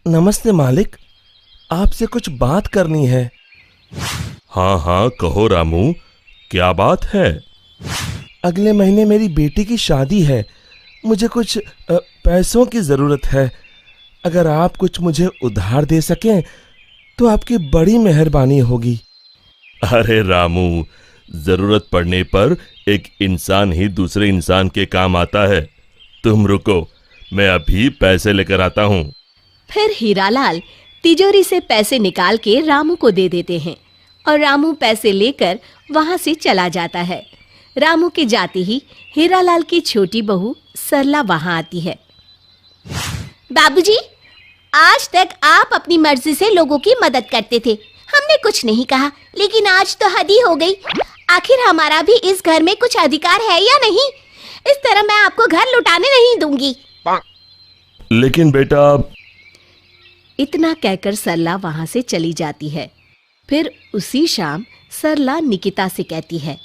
नमस्ते मालिक, आपसे कुछ बात करनी है। हाँ हाँ कहो रामू, क्या बात है? अगले महीने मेरी बेटी की शादी है। मुझे कुछ पैसों की ज़रूरत है। अगर आप कुछ मुझे उधार दे सकें तो आपकी बड़ी मेहरबानी होगी। अरे रामू, जरूरत पड़ने पर एक इंसान ही दूसरे इंसान के काम आता है। तुम रुको, मैं अभी पैसे लेकर आता हूँ। फिर हीरालाल तिजोरी से पैसे निकाल के रामू को दे देते हैं और रामू पैसे लेकर वहां से चला जाता है। रामू के जाते ही हीरालाल की छोटी बहू सरला वहां आती है। बाबूजी, आज तक आप अपनी मर्जी से लोगों की मदद करते थे। हमने कुछ नहीं कहा, लेकिन आज तो हद ही हो गई। आखिर हमारा भी इस घर में कुछ अधिकार है या नहीं? इस तरह मैं आपको घर लौटाने नहीं दूंगी। लेकिन बेटा। इतना कहकर सरला वहां से चली जाती है। फिर उसी शाम सरला निकिता से कहती है,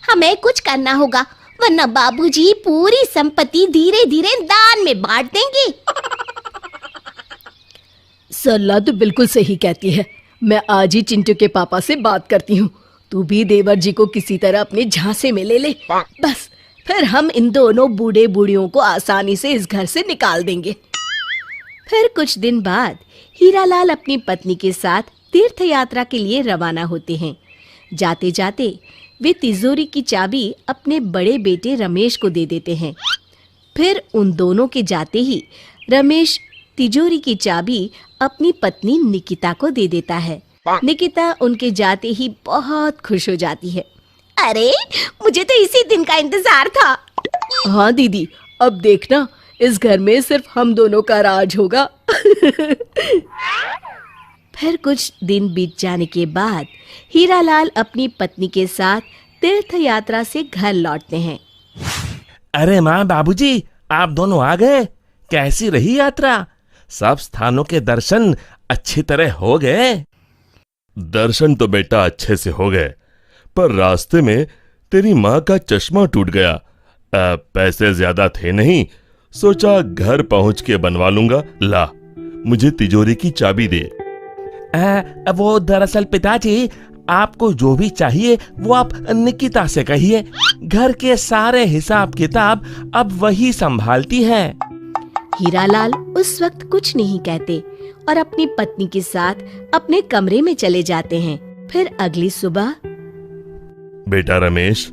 हमें कुछ करना होगा, वरना बाबूजी पूरी संपत्ति धीरे धीरे दान में बांट देंगे। सरला तो बिल्कुल सही कहती है। मैं आज ही चिंटू के पापा से बात करती हूँ। तू भी देवर जी को किसी तरह अपने झांसे में ले ले। बस फिर हम इन दोनों बूढ़े बूढ़ियों को आसानी से इस घर से निकाल देंगे। फिर कुछ दिन बाद हीरालाल अपनी पत्नी के साथ तीर्थ यात्रा के लिए रवाना होते हैं। जाते जाते वे तिजोरी की चाबी अपने बड़े बेटे रमेश को दे देते हैं। फिर उन दोनों के जाते ही रमेश तिजोरी की चाबी अपनी पत्नी निकिता को दे देता है। निकिता उनके जाते ही बहुत खुश हो जाती है। अरे, मुझे तो इसी दिन का इंतजार था। हाँ दीदी, अब देखना, इस घर में सिर्फ हम दोनों का राज होगा। फिर कुछ दिन बीत जाने के बाद हीरालाल अपनी पत्नी के साथ तीर्थ यात्रा से घर लौटते हैं। अरे माँ, बाबूजी, आप दोनों आ गए। कैसी रही यात्रा? सब स्थानों के दर्शन अच्छी तरह हो गए? दर्शन तो बेटा अच्छे से हो गए, पर रास्ते में तेरी माँ का चश्मा टूट गया। पैसे ज्यादा थे नहीं, सोचा घर पहुंच के बनवा लूंगा। ला, मुझे तिजोरी की चाबी दे। वो दरअसल पिताजी, आपको जो भी चाहिए वो आप निकिता से कहिए। घर के सारे हिसाब किताब अब वही संभालती है। हीरालाल उस वक्त कुछ नहीं कहते और अपनी पत्नी के साथ अपने कमरे में चले जाते हैं। फिर अगली सुबह, बेटा रमेश,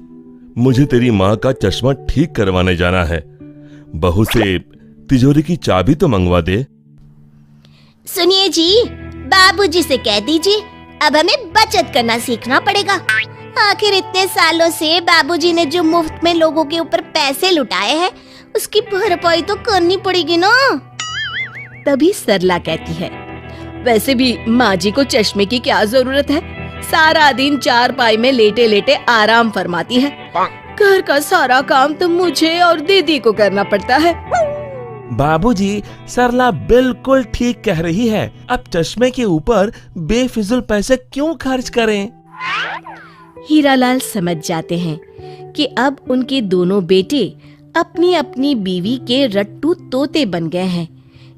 मुझे तेरी माँ का चश्मा ठीक करवाने जाना है। बहू से तिजोरी की चाबी तो मंगवा दे। सुनिए जी, बाबूजी से कह दीजिए, अब हमें बचत करना सीखना पड़ेगा। आखिर इतने सालों से बाबूजी ने जो मुफ्त में लोगों के ऊपर पैसे लुटाए हैं, उसकी भरपाई तो करनी पड़ेगी ना। तभी सरला कहती है, वैसे भी माँ जी को चश्मे की क्या जरूरत है? सारा दिन चारपाई में लेटे लेटे आराम फरमाती है। घर का सारा काम तो मुझे और दीदी को करना पड़ता है। बाबूजी, सरला बिल्कुल ठीक कह रही है। अब चश्मे के ऊपर बेफिजूल पैसे क्यों खर्च करें? हीरालाल समझ जाते हैं कि अब उनके दोनों बेटे अपनी अपनी बीवी के रट्टू तोते बन गए हैं।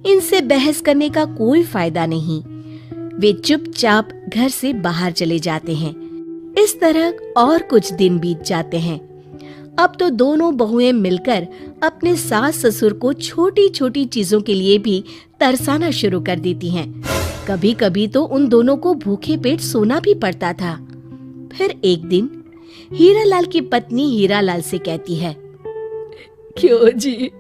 इनसे बहस करने का कोई फायदा नहीं। वे चुपचाप घर से बाहर चले जाते हैं। इस तरह और कुछ दिन बीत जाते हैं। अब तो दोनों बहुएं मिलकर अपने सास ससुर को छोटी छोटी चीजों के लिए भी तरसाना शुरू कर देती हैं। कभी कभी तो उन दोनों को भूखे पेट सोना भी पड़ता था। फिर एक दिन हीरालाल की पत्नी हीरालाल से कहती है, क्यों जी,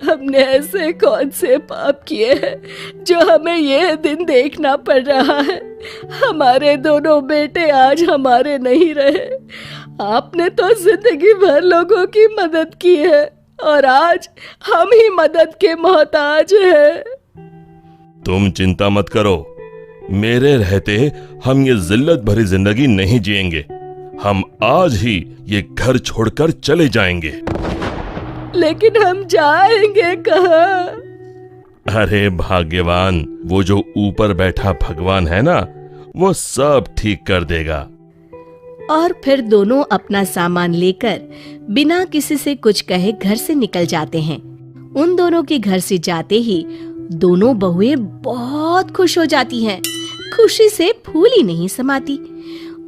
हमने ऐसे कौन से पाप किए हैं जो हमें ये दिन देखना पड़ रहा है? हमारे दोनों बेटे आज हमारे नहीं रहे। आपने तो जिंदगी भर लोगों की मदद की है और आज हम ही मदद के मोहताज हैं। तुम चिंता मत करो, मेरे रहते हम ये जिल्लत भरी जिंदगी नहीं जिएंगे। हम आज ही ये घर छोड़कर चले जाएंगे। लेकिन हम जाएंगे कहाँ? अरे भाग्यवान, वो जो ऊपर बैठा भगवान है ना, वो सब ठीक कर देगा। और फिर दोनों अपना सामान लेकर बिना किसी से कुछ कहे घर से निकल जाते हैं। उन दोनों के घर से जाते ही दोनों बहुएं बहुत खुश हो जाती हैं। खुशी से फूल ही नहीं समाती।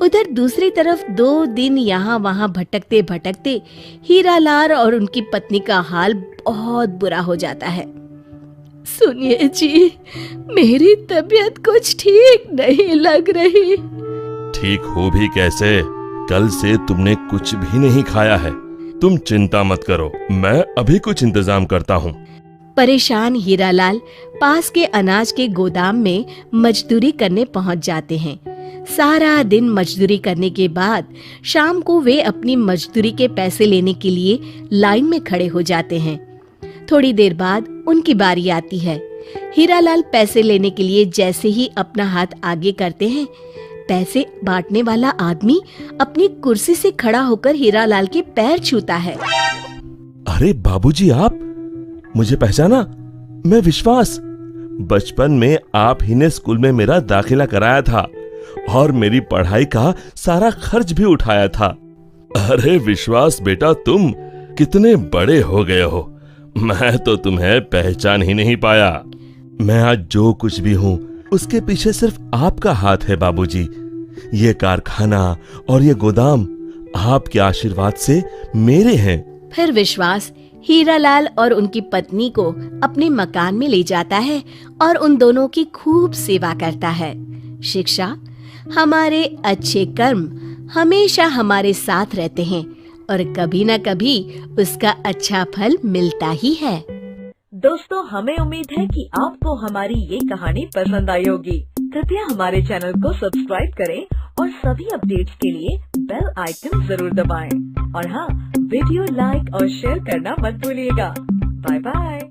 उधर दूसरी तरफ 2 दिन यहाँ वहाँ भटकते भटकते हीरालाल और उनकी पत्नी का हाल बहुत बुरा हो जाता है। सुनिए जी, मेरी तबीयत कुछ ठीक नहीं लग रही। ठीक हो भी कैसे? कल से तुमने कुछ भी नहीं खाया है। तुम चिंता मत करो, मैं अभी कुछ इंतजाम करता हूँ। परेशान हीरालाल पास के अनाज के गोदाम में मजदूरी करने पहुंच जाते हैं। सारा दिन मजदूरी करने के बाद शाम को वे अपनी मजदूरी के पैसे लेने के लिए लाइन में खड़े हो जाते हैं। थोड़ी देर बाद उनकी बारी आती है। हीरालाल पैसे लेने के लिए जैसे ही अपना हाथ आगे करते हैं, पैसे बांटने वाला आदमी अपनी कुर्सी से खड़ा होकर हीरालाल के पैर छूता है। अरे बाबूजी, आप मुझे पहचाना? मैं विश्वास। बचपन में आप ही ने स्कूल में मेरा दाखिला कराया था और मेरी पढ़ाई का सारा खर्च भी उठाया था। अरे विश्वास बेटा, तुम कितने बड़े हो गए हो। मैं तो तुम्हें पहचान ही नहीं पाया। मैं आज जो कुछ भी हूँ उसके पीछे सिर्फ आपका हाथ है बाबूजी। ये कारखाना और ये गोदाम आपके आशीर्वाद से मेरे हैं। फिर विश्वास हीरालाल और उनकी पत्नी को अपने मकान में ले जाता है और उन दोनों की खूब सेवा करता है। शिक्षा, हमारे अच्छे कर्म हमेशा हमारे साथ रहते हैं और कभी न कभी उसका अच्छा फल मिलता ही है। दोस्तों, हमें उम्मीद है कि आपको हमारी ये कहानी पसंद आई होगी। कृपया हमारे चैनल को सब्सक्राइब करें और सभी अपडेट्स के लिए बेल आइकन जरूर दबाएं। और हाँ, वीडियो लाइक और शेयर करना मत भूलिएगा। Bye bye.